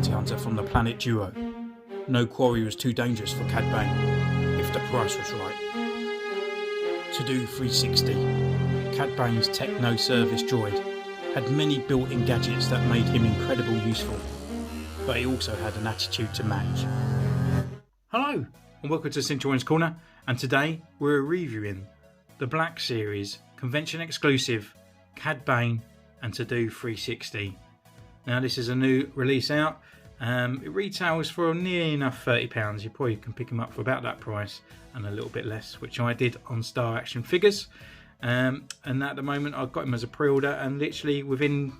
bounty hunter from the planet Duo. No quarry was too dangerous for Cad Bane, if the price was right. To-Do 360, Cad Bane's techno-service droid, had many built-in gadgets that made him incredibly useful, but he also had an attitude to match. Hello, and welcome to Centurion's Corner, and today we're reviewing the Black Series convention exclusive Cad Bane and To-Do 360. Now this is a new release out. It retails for near enough £30. You probably can pick them up for about that price and a little bit less, which I did on Star Action Figures. And at the moment I've got him as a pre-order, and literally within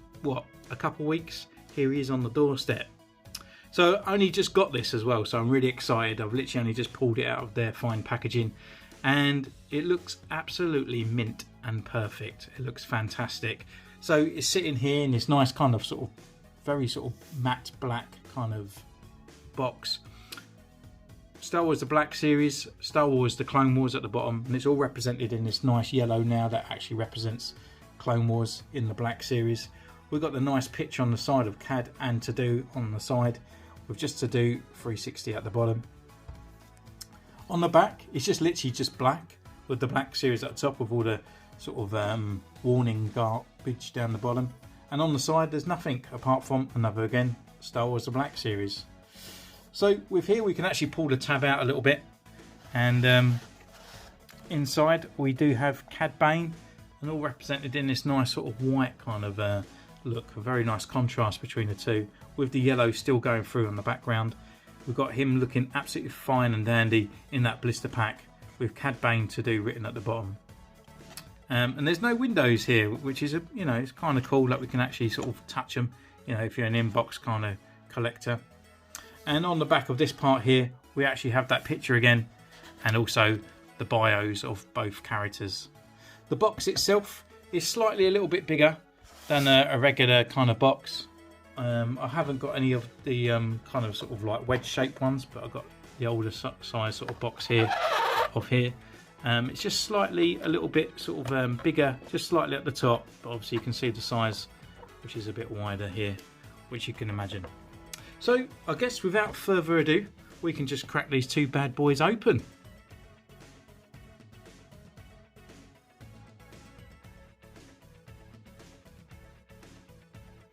a couple of weeks here he is on the doorstep. So I only just got this as well, so I'm really excited. I've literally only just pulled it out of their fine packaging, and it looks absolutely mint and perfect. It looks fantastic. So it's sitting here in this nice kind of very matte black kind of box. Star Wars the Black Series, Star Wars the Clone Wars at the bottom, and it's all represented in this nice yellow now that actually represents Clone Wars in the Black Series. We've got the nice picture on the side of Cad and To-Do on the side, with just To-Do 360 at the bottom. On the back it's just literally just black with the Black Series at the top, with all the warning garbage down the bottom, and on the side there's nothing apart from another, again, Star Wars the Black Series. So with here we can actually pull the tab out a little bit, and inside we do have Cad Bane, and all represented in this nice white kind of look. A very nice contrast between the two, with the yellow still going through on the background. We've got him looking absolutely fine and dandy in that blister pack, with Cad Bane To-Do written at the bottom. And there's no windows here, which is it's kind of cool that we can actually touch them, if you're an inbox kind of collector. And on the back of this part here we actually have that picture again, and also the bios of both characters. The box itself is slightly a little bit bigger than a regular kind of box. I haven't got any of the kind of like wedge shaped ones, but I've got the older size box here. It's just slightly a little bit bigger, just slightly at the top, but obviously you can see the size, which is a bit wider here, which you can imagine. So I guess without further ado, we can just crack these two bad boys open.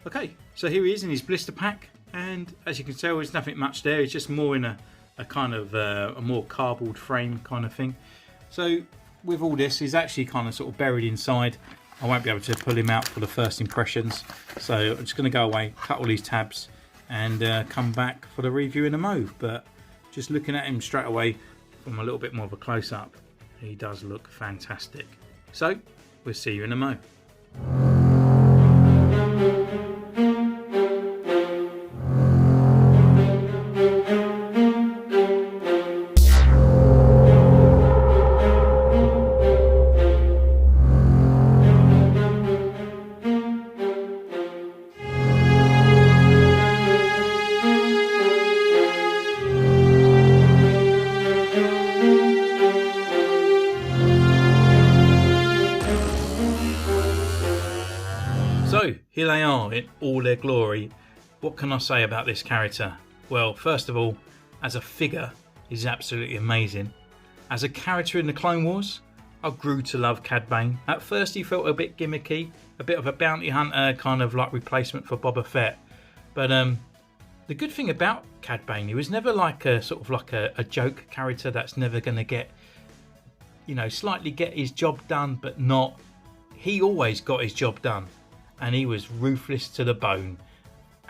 Okay, so here he is in his blister pack, and as you can tell there's nothing much there. It's just more in a kind of a more cardboard frame kind of thing. So with all this, he's actually kind of buried inside. I won't be able to pull him out for the first impressions, so I'm just going to go away, cut all these tabs, and come back for the review in a mo. But just looking at him straight away from a little bit more of a close-up, he does look fantastic. So we'll see you in a mo. So here they are in all their glory. What can I say about this character? Well, first of all, as a figure, he's absolutely amazing. As a character in the Clone Wars, I grew to love Cad Bane. At first he felt a bit gimmicky, a bit of a bounty hunter kind of like replacement for Boba Fett. But the good thing about Cad Bane, he was never like a a joke character that's never going to get, slightly get his job done, but not. He always got his job done. And he was ruthless to the bone,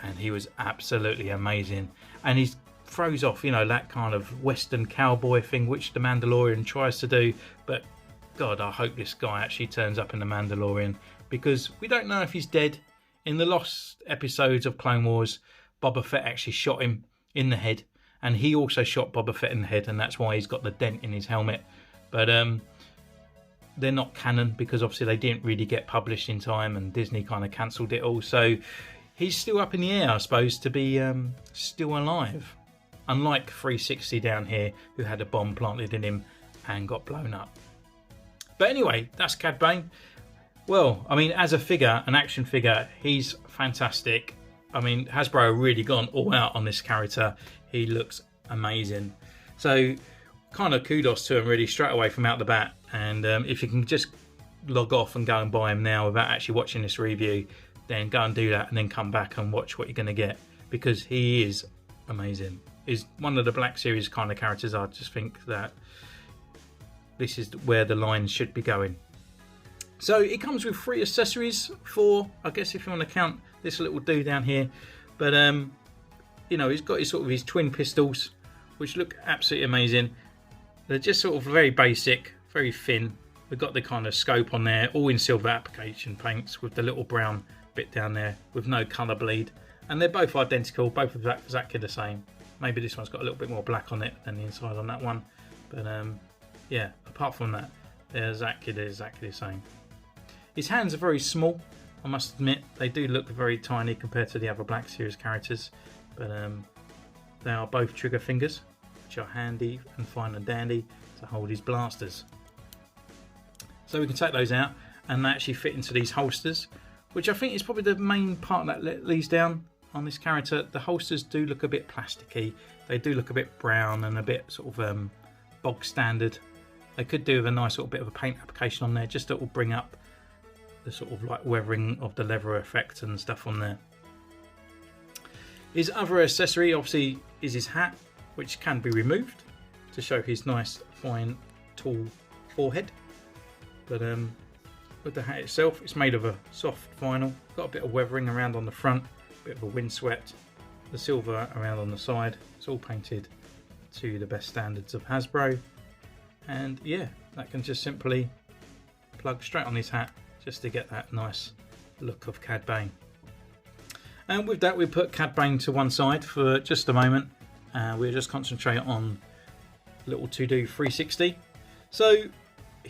and he was absolutely amazing. And he throws off, that kind of Western cowboy thing, which the Mandalorian tries to do. But God, I hope this guy actually turns up in the Mandalorian, because we don't know if he's dead. In the lost episodes of Clone Wars, Boba Fett actually shot him in the head, and he also shot Boba Fett in the head, and that's why he's got the dent in his helmet. But they're not canon, because obviously they didn't really get published in time, and Disney kind of cancelled it all. So he's still up in the air, I suppose, to be still alive. Unlike 360 down here, who had a bomb planted in him and got blown up. But anyway, that's Cad Bane. Well, I mean, as a figure, an action figure, he's fantastic. I mean, Hasbro have really gone all out on this character. He looks amazing. So kind of kudos to him really straight away from out the bat. And if you can just log off and go and buy him now without actually watching this review, then go and do that and then come back and watch what you're going to get, because he is amazing. He's one of the Black Series kind of characters. I just think that this is where the line should be going. So it comes with 3 accessories, 4, I guess, if you want to count this little dude down here. But you know, he's got his sort of his twin pistols, which look absolutely amazing. They're just sort of very basic, very thin. We've got the kind of scope on there, all in silver application paints with the little brown bit down there with no colour bleed. And they're both identical, both of exactly the same. Maybe this one's got a little bit more black on it than the inside on that one. But yeah, apart from that, they're exactly the same. His hands are very small, I must admit. They do look very tiny compared to the other Black Series characters. But they are both trigger fingers, which are handy and fine and dandy to hold his blasters. So we can take those out and they actually fit into these holsters, which I think is probably the main part that leads down on this character. The holsters do look a bit plasticky. They do look a bit brown and a bit sort of bog standard. They could do with a nice little bit of a paint application on there, just that will bring up the sort of like weathering of the leather effect and stuff on there. His other accessory obviously is his hat, which can be removed to show his nice fine tall forehead. But with the hat itself, it's made of a soft vinyl, got a bit of weathering around on the front, a bit of a windswept, the silver around on the side. It's all painted to the best standards of Hasbro, and yeah, that can just simply plug straight on his hat just to get that nice look of Cad Bane. And with that, we put Cad Bane to one side for just a moment. We'll just concentrate on little to-do 360. So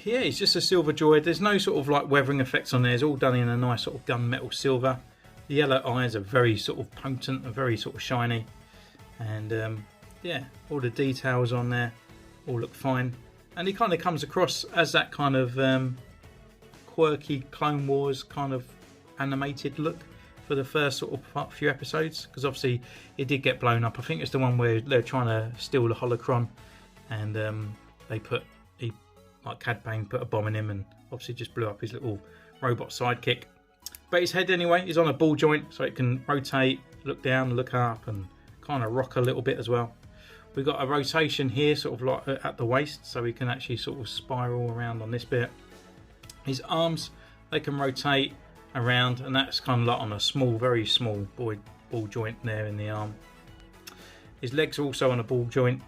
yeah, it's just a silver droid. There's no sort of like weathering effects on there. It's all done in a nice sort of gunmetal silver. The yellow eyes are very sort of potent and very sort of shiny. And yeah, all the details on there all look fine. And he kind of comes across as that kind of quirky Clone Wars kind of animated look for the first sort of few episodes, because obviously it did get blown up. I think it's the one where they're trying to steal the holocron, and they put like Cad Bane put a bomb in him and obviously just blew up his little robot sidekick. But his head anyway is on a ball joint, so it can rotate, look down, look up, and kind of rock a little bit as well. We've got a rotation here sort of like at the waist, so we can actually sort of spiral around on this bit. His arms, they can rotate around, and that's kind of like on a small, very small ball joint there in the arm. His legs are also on a ball joint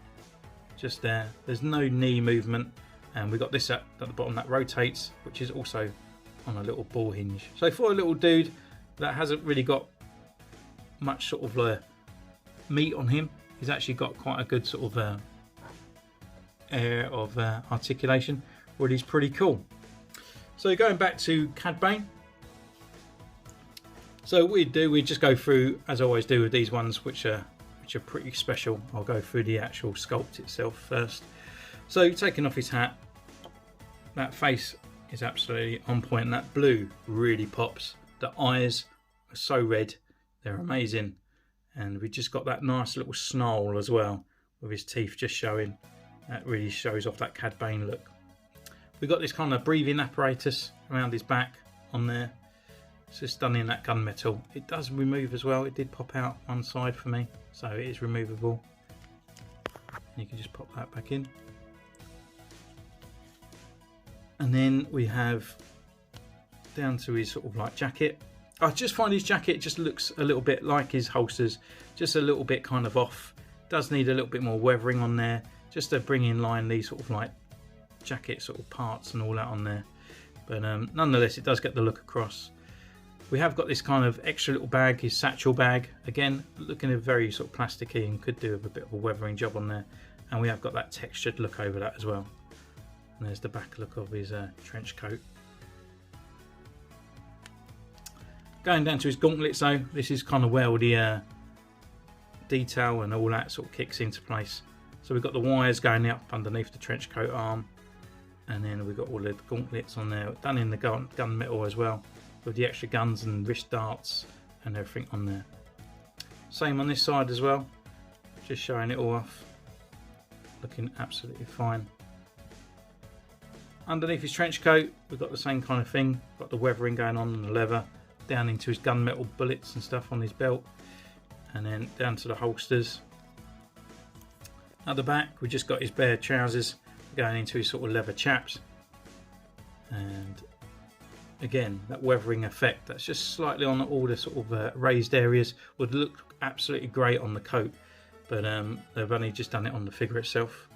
just there. There's no knee movement, and we've got this at the bottom that rotates, which is also on a little ball hinge. So for a little dude that hasn't really got much sort of meat on him, he's actually got quite a good sort of air of articulation, where he's pretty cool. So going back to Cad Bane, so what we just go through, as I always do with these ones, which are pretty special. I'll go through the actual sculpt itself first. So taking off his hat, that face is absolutely on point, and that blue really pops. The eyes are so red, they're amazing, and we just got that nice little snarl as well, with his teeth just showing. That really shows off that Cad Bane look. We've got this kind of breathing apparatus around his back on there. It's just done in that gunmetal. It does remove as well. It did pop out one side for me, so it is removable. You can just pop that back in. And then we have down to his sort of like jacket. I just find his jacket just looks a little bit like his holsters, just a little bit kind of off. Does need a little bit more weathering on there, just to bring in line these sort of like jacket sort of parts and all that on there. But nonetheless, it does get the look across. We have got this kind of extra little bag, his satchel bag. Again, looking very sort of plasticky and could do with a bit of a weathering job on there. And we have got that textured look over that as well. And there's the back look of his trench coat. Going down to his gauntlets though, this is kind of where all the detail and all that sort of kicks into place. So we've got the wires going up underneath the trench coat arm. And then we've got all the gauntlets on there, done in the gun metal as well, with the extra guns and wrist darts and everything on there. Same on this side as well, just showing it all off, looking absolutely fine. Underneath his trench coat we've got the same kind of thing, got the weathering going on the leather, down into his gunmetal bullets and stuff on his belt, and then down to the holsters. At the back we just got his bare trousers going into his sort of leather chaps, and again that weathering effect that's just slightly on all the sort of raised areas would look absolutely great on the coat, but they've only just done it on the figure itself.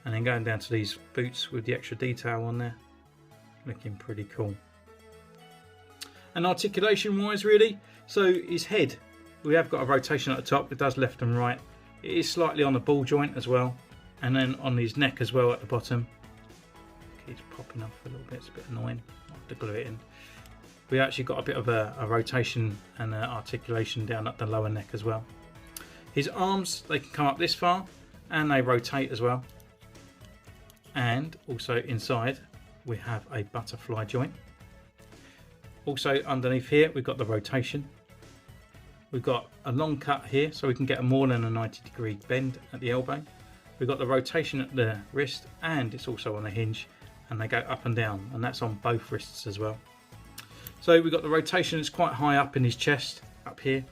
And then going down to these boots with the extra detail on there, looking pretty cool. And articulation wise really, so his head, we have got a rotation at the top, it does left and right, it is slightly on the ball joint as well, and then on his neck as well at the bottom. Keeps popping off a little bit, it's a bit annoying, I'll have to glue it in. We actually got a bit of a rotation and articulation down at the lower neck as well. His arms, they can come up this far and they rotate as well. And also inside we have a butterfly joint. Also underneath here we've got the rotation. We've got a long cut here so we can get a more than a 90-degree bend at the elbow. We've got the rotation at the wrist, and it's also on a hinge, and they go up and down, and that's on both wrists as well. So we've got the rotation, it's quite high up in his chest, up here.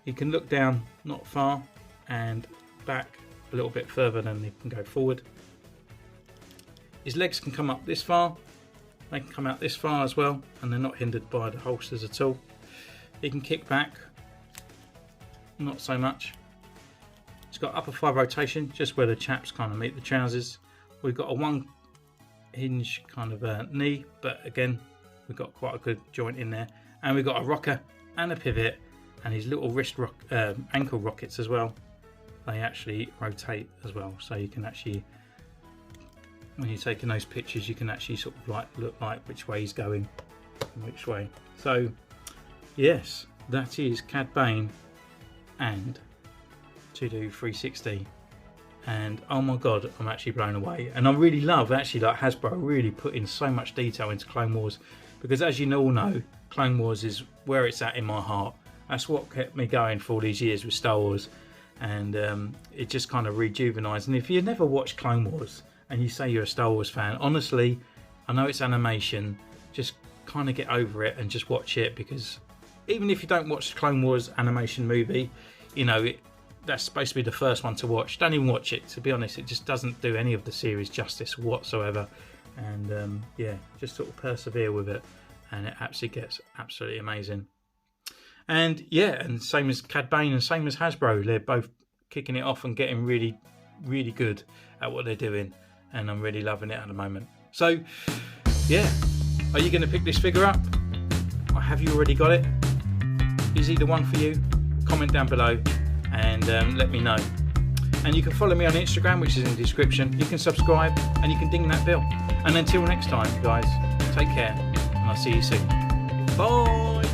He can look down not far and back a little bit further than he can go forward. His legs can come up this far, they can come out this far as well, and they're not hindered by the holsters at all. He can kick back, not so much. It's got upper thigh rotation, just where the chaps kind of meet the trousers. We've got a one hinge kind of knee, but again we've got quite a good joint in there, and we've got a rocker and a pivot, and his little wrist ankle rockets as well. They actually rotate as well, so you can actually, when you're taking those pictures, you can actually sort of like look like which way he's going and which way. So yes, that is Cad Bane and To-Do 360, and oh my god, I'm actually blown away. And I really love actually like Hasbro really putting so much detail into Clone Wars, because as you all know, Clone Wars is where it's at in my heart. That's what kept me going for all these years with Star Wars, and it just kind of rejuvenised. And if you never watched Clone Wars and you say you're a Star Wars fan, honestly, I know it's animation, just kind of get over it and just watch it, because even if you don't watch the Clone Wars animation movie, you know, that's supposed to be the first one to watch. Don't even watch it, to be honest. It just doesn't do any of the series justice whatsoever. And yeah, just sort of persevere with it, and it absolutely gets absolutely amazing. And yeah, and same as Cad Bane and same as Hasbro, they're both kicking it off and getting really, really good at what they're doing, and I'm really loving it at the moment. So yeah, are you going to pick this figure up, or have you already got it? Is he the one for you? Comment down below and let me know. And you can follow me on Instagram, which is in the description. You can subscribe and you can ding that bell. And until next time, guys, take care, and I'll see you soon. Bye.